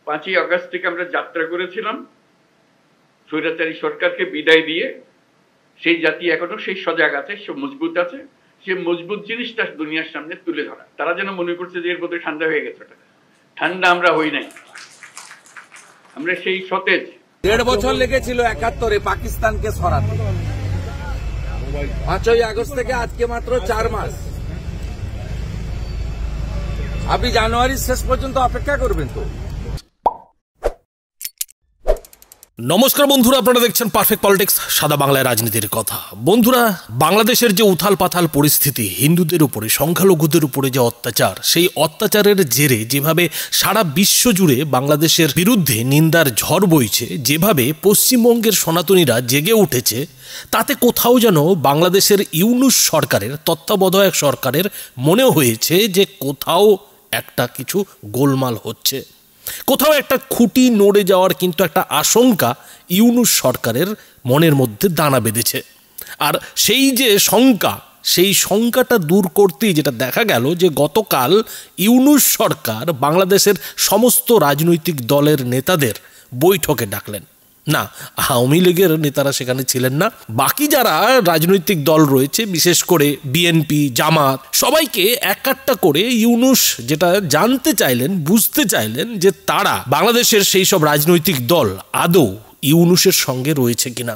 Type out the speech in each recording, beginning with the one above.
5ই August থেকে আমরা যাত্রা করেছিলাম স্বৈরাচারী সরকারকে বিদায় দিয়ে। সেই জাতি এখনো সেই সজাগ আছে, সে মজবুত আছে। সে মজবুত জিনিসটা দুনিয়ার সামনে তুলে ধরা। তারা যেন মনে করছে যে এর মধ্যে ঠান্ডা হয়ে গেছে। ঠান্ডা আমরা হই নাই, আমরা সেই সতেজ। 1.5 বছর লেগেছিল 71-এ পাকিস্তানকে সরাতে। 5ই আগস্ট থেকে আজকে মাত্র 4 মাস। আপনি জানুয়ারির শেষ পর্যন্ত অপেক্ষা করবেন তো? নমস্কার বন্ধুরা, আপনারা দেখছেন পারফেক্ট পলিটিক্স, সাদা বাংলায় রাজনীতির কথা। বন্ধুরা, বাংলাদেশের যে উথাল পাথাল পরিস্থিতি, হিন্দুদের উপরে, সংখ্যালঘুদের উপরে যে অত্যাচার, সেই অত্যাচারের জেরে যেভাবে সারা বিশ্ব জুড়ে বাংলাদেশের বিরুদ্ধে নিন্দার ঝড় বইছে, যেভাবে পশ্চিমবঙ্গের সনাতনীরা জেগে উঠেছে, তাতে কোথাও যেন বাংলাদেশের ইউনূস সরকারের, তত্ত্বাবধায়ক সরকারের মনে হয়েছে যে কোথাও একটা কিছু গোলমাল হচ্ছে, কোথাও একটা খুঁটি নড়ে যাওয়ার কিন্তু একটা আশঙ্কা ইউনূস সরকারের মনের মধ্যে দানা বেঁধেছে। আর সেই যে শঙ্কা, সেই শঙ্কাটা দূর করতেই যেটা দেখা গেল যে গতকাল ইউনূস সরকার বাংলাদেশের সমস্ত রাজনৈতিক দলের নেতাদের বৈঠকে ডাকলেন। না, আওয়ামী লীগের নেতারা সেখানে ছিলেন না, বাকি যারা রাজনৈতিক দল রয়েছে, বিশেষ করে বিএনপি, জামাত, সবাইকে একটা করে ইউনূস যেটা জানতে চাইলেন, বুঝতে চাইলেন যে তারা বাংলাদেশের সেই সব রাজনৈতিক দল আদৌ ইউনূসের সঙ্গে রয়েছে কিনা,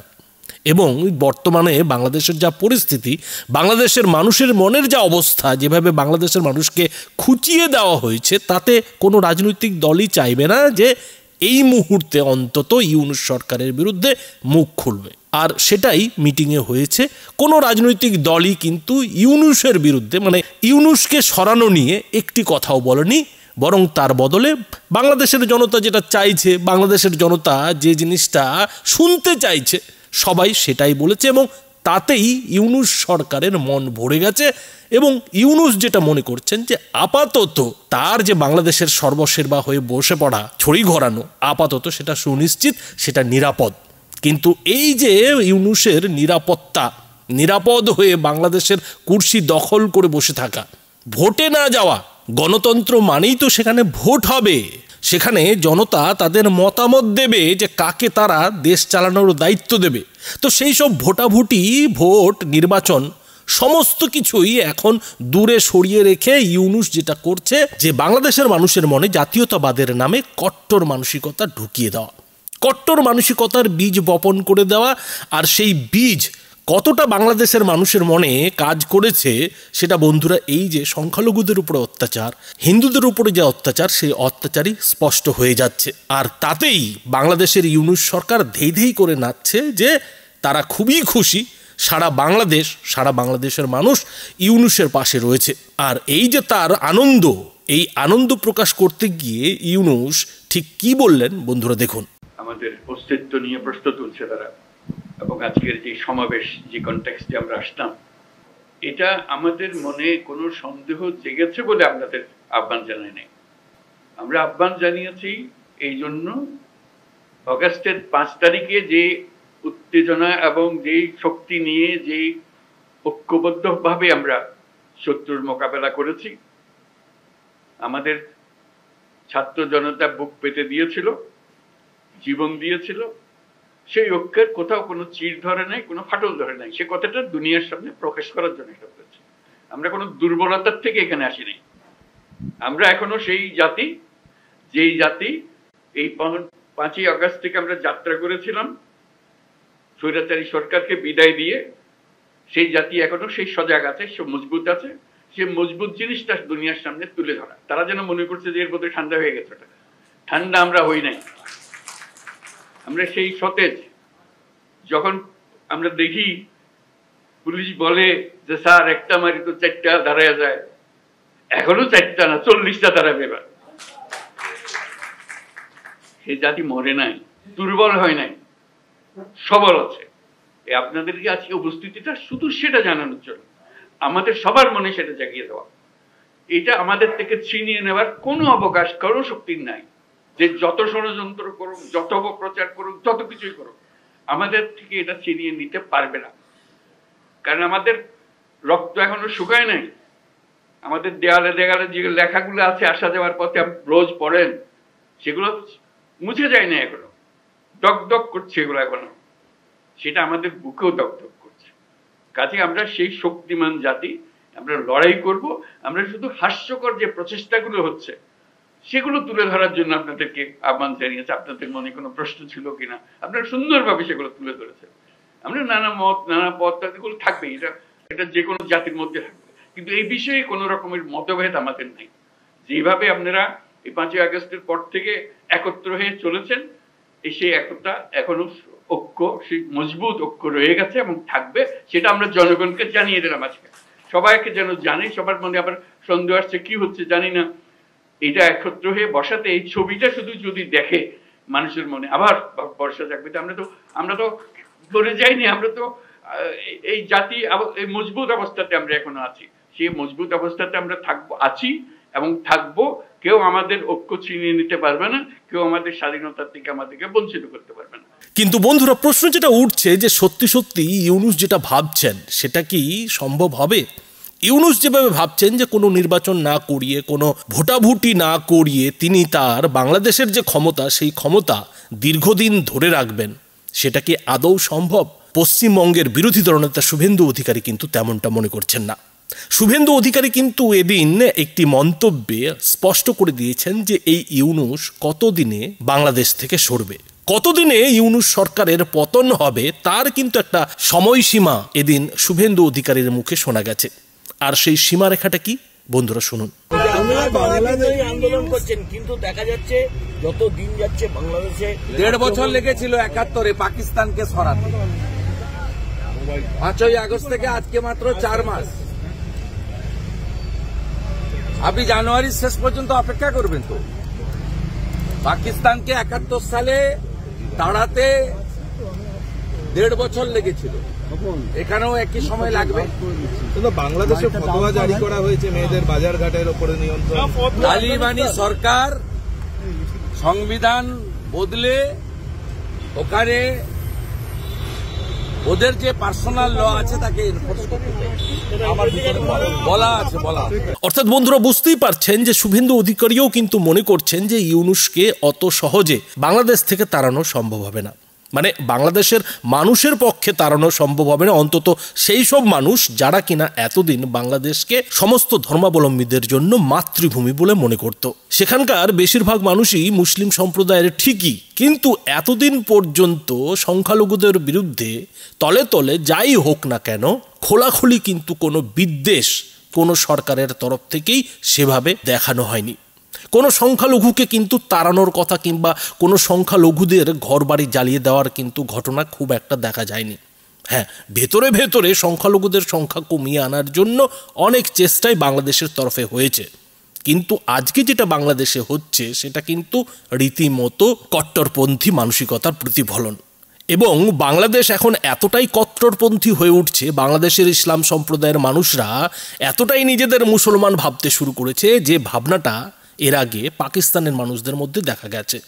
এবং বর্তমানে বাংলাদেশের যা পরিস্থিতি, বাংলাদেশের মানুষের মনের যা অবস্থা, যেভাবে বাংলাদেশের মানুষকে খুঁচিয়ে দেওয়া হয়েছে, তাতে কোনো রাজনৈতিক দলই চাইবে না যে এই মুহূর্তে অন্তত ইউনূস সরকারের বিরুদ্ধে মুখ খুলবে। আর সেটাই মিটিংয়ে হয়েছে। কোনো রাজনৈতিক দলই কিন্তু ইউনূসের বিরুদ্ধে, মানে ইউনূসকে সরানো নিয়ে একটি কথাও বলেনি, বরং তার বদলে বাংলাদেশের জনতা যেটা চাইছে, বাংলাদেশের জনতা যে জিনিসটা শুনতে চাইছে, সবাই সেটাই বলেছে, এবং তাতেই ইউনূস সরকারের মন ভরে গেছে। এবং ইউনূস যেটা মনে করছেন যে আপাতত তার যে বাংলাদেশের সর্বসেবা হয়ে বসে পড়া, ছড়ি ঘোরানো, আপাতত সেটা সুনিশ্চিত, সেটা নিরাপদ। কিন্তু এই যে ইউনূসের নিরাপদ হয়ে বাংলাদেশের কুর্সি দখল করে বসে থাকা, ভোটে না যাওয়া, গণতন্ত্র মানেই তো সেখানে ভোট হবে, সেখানে জনতা তাদের মতামত দেবে যে কাকে তারা দেশ চালানোর দায়িত্ব দেবে। তো সেই সব ভোটাভুটি, ভোট, নির্বাচন, সমস্ত কিছুই এখন দূরে সরিয়ে রেখে ইউনূস যেটা করছে, যে বাংলাদেশের মানুষের মনে জাতীয়তাবাদের নামে কট্টর মানসিকতা ঢুকিয়ে দেওয়া, কট্টর মানসিকতার বীজ বপন করে দেওয়া। আর সেই বীজ কতটা বাংলাদেশের মানুষের মনে কাজ করেছে সেটা বন্ধুরা এই যে সংখ্যালঘুদের উপরে অত্যাচার, হিন্দুদের উপরে যে অত্যাচার, সেই অত্যাচারই স্পষ্ট হয়ে যাচ্ছে। আর তাতেই বাংলাদেশের ইউনূস সরকার ধেই করে নাচছে যে তারা খুবই খুশি, সারা বাংলাদেশের মানুষ ইউনূসের পাশে রয়েছে। আর এই যে তার আনন্দ, এই আনন্দ প্রকাশ করতে গিয়ে ইউনূস ঠিক কি বললেন বন্ধুরা দেখুন। আমাদের অস্তিত্ব নিয়ে প্রশ্ন তুলছে তারা, এবং আজকের যে সমাবেশ, যে কনটেক্সটে আমরা আসলাম, এটা আমাদের মনে কোনো সন্দেহ জেগেছে বলে আপনাদের আহ্বান জানাই নাই। আমরা আহ্বান জানিয়েছি এই জন্য, অগাস্টের 5 তারিখে যে উত্তেজনা এবং যেই শক্তি নিয়ে, যেই ঐক্যবদ্ধভাবে আমরা শত্রুর মোকাবেলা করেছি, আমাদের ছাত্র জনতা বুক পেতে দিয়েছিল, জীবন দিয়েছিল, সেই ঐক্যের কোথাও কোনো চির ধরে নাই, কোনো ফাটল ধরে নাই। সে কথাটা দুনিয়ার সামনে প্রকাশ করার জন্য এটা করেছি। আমরা কোনো দুর্বলতার থেকে এখানে আসি নাই। আমরা এখনো সেই জাতি, যেই জাতি এই 5ই আগস্ট থেকে আমরা যাত্রা করেছিলাম স্বৈরাচারী সরকারকে বিদায় দিয়ে। সেই জাতি এখনো সেই সজাগ আছে, সে মজবুত আছে। সে মজবুত জিনিসটা দুনিয়ার সামনে তুলে ধরা। তারা যেন মনে করছে যে এর মধ্যে ঠান্ডা হয়ে গেছে। ঠান্ডা আমরা হই নাই, আমরা সেই সতেজ। যখন আমরা দেখি পুলিশ বলে যে স্যার একটা মারি তো 4টা দাঁড়ায় যায়, এখনো 4টা না 40টা দাঁড়াবে। এবার সেই জাতি মরে নাই, দুর্বল হয় নাই, সবল আছে। আপনাদেরকে আজকে উপস্থিতিটা শুধু সেটা জানানোর জন্য, আমাদের সবার মনে সেটা জাগিয়ে দেওয়া। এটা আমাদের থেকে ছিনিয়ে নেওয়ার কোনো অবকাশ কারো শক্তির নাই। যে যত ষড়যন্ত্র করুক, যত অপপ্রচার করুক, যত কিছুই করুক, আমাদের থেকে এটা ছিনিয়ে নিতে পারবে না। কারণ আমাদের রক্ত এখনো শুকায় নাই। আমাদের দেয়ালে দেয়ালে যে লেখাগুলো আছে আসা যাওয়ার পথে রোজ পড়েন, সেগুলো মুছে যায় না এখনো, দগদগ করছে এগুলো এখনো, সেটা আমাদের বুকেও দগদগ করছে। কাজে আমরা সেই শক্তিমান জাতি, আমরা লড়াই করব। আমরা শুধু হাস্যকর যে প্রচেষ্টাগুলো হচ্ছে সেগুলো তুলে ধরার জন্য আপনাদেরকে আহ্বান জানিয়েছে। আপনাদের মনে কোনো প্রশ্ন ছিল কিনা, আপনারা সুন্দরভাবে সেগুলো তুলে ধরেছেন। আমরা নানা মত, নানা পথ, এগুলো থাকবে, এটা যে কোনো জাতির মধ্যে থাকবে, কিন্তু এই বিষয়ে কোনো রকমের মতভেদ আমাদের নেই। যেভাবে আপনারা এই 5ই আগস্টের পর থেকে একত্র হয়ে চলেছেন, সেই একতা এখনো ঐক্য, সেই মজবুত ঐক্য রয়ে গেছে এবং থাকবে, সেটা আমরা জনগণকে জানিয়ে দিলাম আজকে। সবাইকে যেন জানি, সবার মনে আবার সন্দেহ আসছে কি হচ্ছে জানি না, এটা একত্র হয়ে বসাতে এই ছবিটা শুধু যদি দেখে মানুষের মনে আবার বর্ষা জাগবে। আমরা তো বলে যাইনি, আমরা তো এই জাতি এই মজবুত অবস্থাতে আমরা এখনো আছি। সেই মজবুত অবস্থাতে আমরা আছি এবং থাকবো। কেউ আমাদের ঐক্য ছিনিয়ে নিতে পারবে না, কেউ আমাদের স্বাধীনতার থেকে আমাদেরকে বঞ্চিত করতে পারবে না। কিন্তু বন্ধুরা, প্রশ্ন যেটা উঠছে যে সত্যি সত্যি ইউনূস যেটা ভাবছেন সেটা কি সম্ভব হবে? ইউনূস যেভাবে ভাবছেন যে কোনো নির্বাচন না করিয়ে, কোনো ভোটাভুটি না করিয়ে তিনি তার বাংলাদেশের যে ক্ষমতা, সেই ক্ষমতা দীর্ঘদিন ধরে রাখবেন, সেটা কি আদৌ সম্ভব? পশ্চিমবঙ্গের বিরোধী দলনেতা শুভেন্দু অধিকারী কিন্তু তেমনটা মনে করছেন না। শুভেন্দু অধিকারী কিন্তু এদিন একটি মন্তব্যে স্পষ্ট করে দিয়েছেন যে এই ইউনূস কতদিনে বাংলাদেশ থেকে সরবে, কতদিনে ইউনূস সরকারের পতন হবে, তার কিন্তু একটা সময়সীমা এদিন শুভেন্দু অধিকারীর মুখে শোনা গেছে। আর সেই সীমারেখাটা কি বন্ধুরা শুনুন। আন্দোলন করছেন, কিন্তু দেখা যাচ্ছে যত দিন যাচ্ছে বাংলাদেশে 1.5 বছর লেগেছিল 71-এ পাকিস্তানকে সরাতে। 5ই আগস্ট থেকে আজকে মাত্র 4 মাস। আপনি জানুয়ারির শেষ পর্যন্ত অপেক্ষা করবেন তো? পাকিস্তানকে 71 সালে তাড়াতে 1.5 বছর লেগেছিল, এখানেও একই সময় লাগবে। বাংলাদেশে ফতোয়া জারি করা হয়েছে মেয়েদের বাজার ঘাটের উপরে নিয়ন্ত্রণ। তালিবানি সরকার সংবিধান বদলে ওখানে ওদের যে পার্সোনাল ল আছে তাকে এনফোর্স করতে বলা আছে। অর্থাৎ বন্ধুরা বুঝতেই পারছেন যে শুভেন্দু অধিকারীও কিন্তু মনে করছেন যে ইউনূসকে অত সহজে বাংলাদেশ থেকে তাড়ানো সম্ভব হবে না। মানে বাংলাদেশের মানুষের পক্ষে তাড়ানো সম্ভব হবে না, অন্তত সেই সব মানুষ যারা কিনা এতদিন বাংলাদেশকে সমস্ত ধর্মাবলম্বীদের জন্য মাতৃভূমি বলে মনে করত। সেখানকার বেশিরভাগ মানুষই মুসলিম সম্প্রদায়ের ঠিকই, কিন্তু এতদিন পর্যন্ত সংখ্যালঘুদের বিরুদ্ধে তলে তলে যাই হোক না কেন খোলাখুলি কিন্তু কোনো বিদ্বেষ কোনো সরকারের তরফ থেকেই সেভাবে দেখানো হয়নি। কোনো সংখ্যালঘুকে কিন্তু তাড়ানোর কথা কিংবা কোনো সংখ্যালঘুদের ঘরবাড়ি জ্বালিয়ে দেওয়ার কিন্তু ঘটনা খুব একটা দেখা যায়নি। হ্যাঁ, ভেতরে ভেতরে সংখ্যালঘুদের সংখ্যা কমিয়ে আনার জন্য অনেক চেষ্টাই বাংলাদেশের তরফে হয়েছে, কিন্তু আজকে যেটা বাংলাদেশে হচ্ছে সেটা কিন্তু রীতিমতো কট্টরপন্থী মানসিকতার প্রতিফলন। এবং বাংলাদেশ এখন এতটাই কট্টরপন্থী হয়ে উঠছে, বাংলাদেশের ইসলাম সম্প্রদায়ের মানুষরা এতটাই নিজেদের মুসলমান ভাবতে শুরু করেছে যে ভাবনাটা এর আগে পাকিস্তানের মানুষদের মধ্যে দেখা গেছে।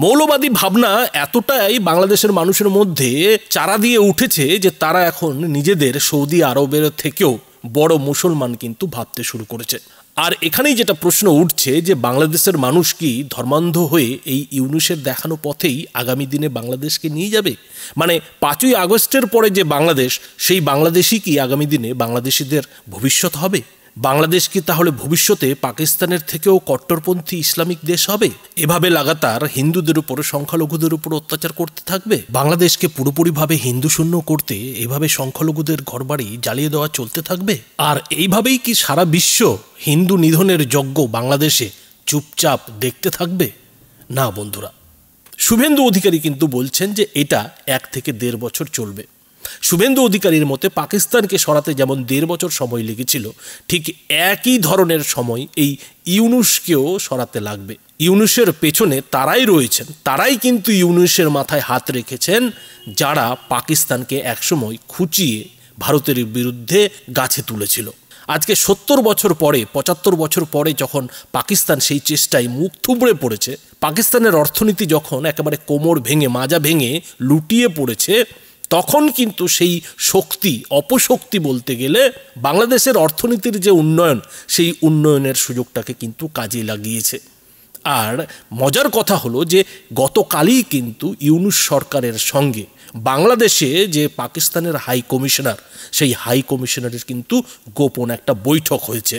মৌলবাদী ভাবনা এতটাই বাংলাদেশের মানুষের মধ্যে চারা দিয়ে উঠেছে যে তারা এখন নিজেদের সৌদি আরবের থেকেও বড় মুসলমান কিন্তু ভাবতে শুরু করেছে। আর এখানেই যেটা প্রশ্ন উঠছে যে বাংলাদেশের মানুষ কি ধর্মান্ধ হয়ে এই ইউনূসের দেখানো পথেই আগামী দিনে বাংলাদেশকে নিয়ে যাবে? মানে 5ই আগস্টের পরে যে বাংলাদেশ, সেই বাংলাদেশই কি আগামী দিনে বাংলাদেশিদের ভবিষ্যৎ হবে? বাংলাদেশ কি তাহলে ভবিষ্যতে পাকিস্তানের থেকেও কট্টরপন্থী ইসলামিক দেশ হবে? এভাবে লাগাতার হিন্দুদের উপর, সংখ্যালঘুদের উপর অত্যাচার করতে থাকবে? বাংলাদেশকে পুরোপুরিভাবে হিন্দু শূন্য করতে এভাবে সংখ্যালঘুদের ঘরবাড়ি জ্বালিয়ে দেওয়া চলতে থাকবে? আর এইভাবেই কি সারা বিশ্ব হিন্দু নিধনের যজ্ঞ বাংলাদেশে চুপচাপ দেখতে থাকবে? না বন্ধুরা, শুভেন্দু অধিকারী কিন্তু বলছেন যে এটা 1 থেকে 1.5 বছর চলবে। শুভেন্দু অধিকারীর মতে পাকিস্তানকে সরাতে যেমন 1.5 বছর সময় লেগেছিল, ঠিক একই ধরনের সময় এই ইউনূসকেও সরাতে লাগবে। ইউনূসের পেছনে তারাই রয়েছেন, তারাই কিন্তু ইউনূসের মাথায় হাত রেখেছেন যারা পাকিস্তানকে একসময় খুঁচিয়ে ভারতের বিরুদ্ধে গাছে তুলেছিল। আজকে 70 বছর পরে, 75 বছর পরে যখন পাকিস্তান সেই চেষ্টায় মুখ থুবড়ে পড়েছে, পাকিস্তানের অর্থনীতি যখন একেবারে কোমর ভেঙে, মাজা ভেঙে লুটিয়ে পড়েছে, তখন কিন্তু সেই শক্তি, অপশক্তি বলতে গেলে বাংলাদেশের অর্থনীতির যে উন্নয়ন, সেই উন্নয়নের সুযোগটাকে কিন্তু কাজে লাগিয়েছে। আর মজার কথা হলো যে গতকালই কিন্তু ইউনূস সরকারের সঙ্গে বাংলাদেশে যে পাকিস্তানের হাই কমিশনার, সেই হাই কমিশনারের কিন্তু গোপন একটা বৈঠক হয়েছে।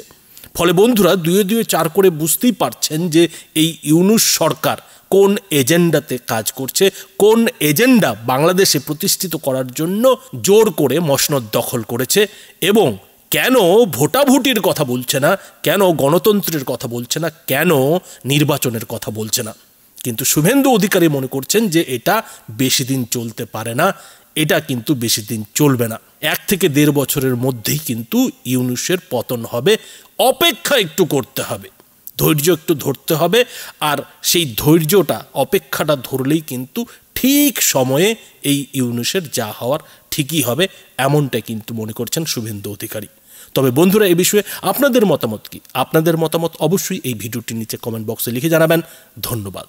ফলে বন্ধুরা দুয়ে দুয়ে চার করে বুঝতেই পারছেন যে এই ইউনূস সরকার কোন এজেন্ডাতে কাজ করছে, কোন এজেন্ডা বাংলাদেশে প্রতিষ্ঠিত করার জন্য জোর করে মসনদ দখল করেছে, এবং কেন ভোটাভুটির কথা বলছে না, কেন গণতন্ত্রের কথা বলছে না, কেন নির্বাচনের কথা বলছে না। কিন্তু শুভেন্দু অধিকারী মনে করছেন যে এটা বেশি দিন চলতে পারে না, এটা কিন্তু বেশি দিন চলবে না, 1 থেকে 1.5 বছরের মধ্যেই কিন্তু ইউনূসের পতন হবে, অপেক্ষা একটু করতে হবে, ধৈর্য একটু ধরতে হবে। আর সেই ধৈর্যটা, অপেক্ষাটা ধরলেই কিন্তু ঠিক সময়ে এই ইউনূসের যা হওয়ার ঠিকই হবে, এমনটা কিন্তু মনে করছেন শুভেন্দু অধিকারী। তবে বন্ধুরা এই বিষয়ে আপনাদের মতামত কি? আপনাদের মতামত অবশ্যই এই ভিডিওটির নিচে কমেন্ট বক্সে লিখে জানাবেন। ধন্যবাদ।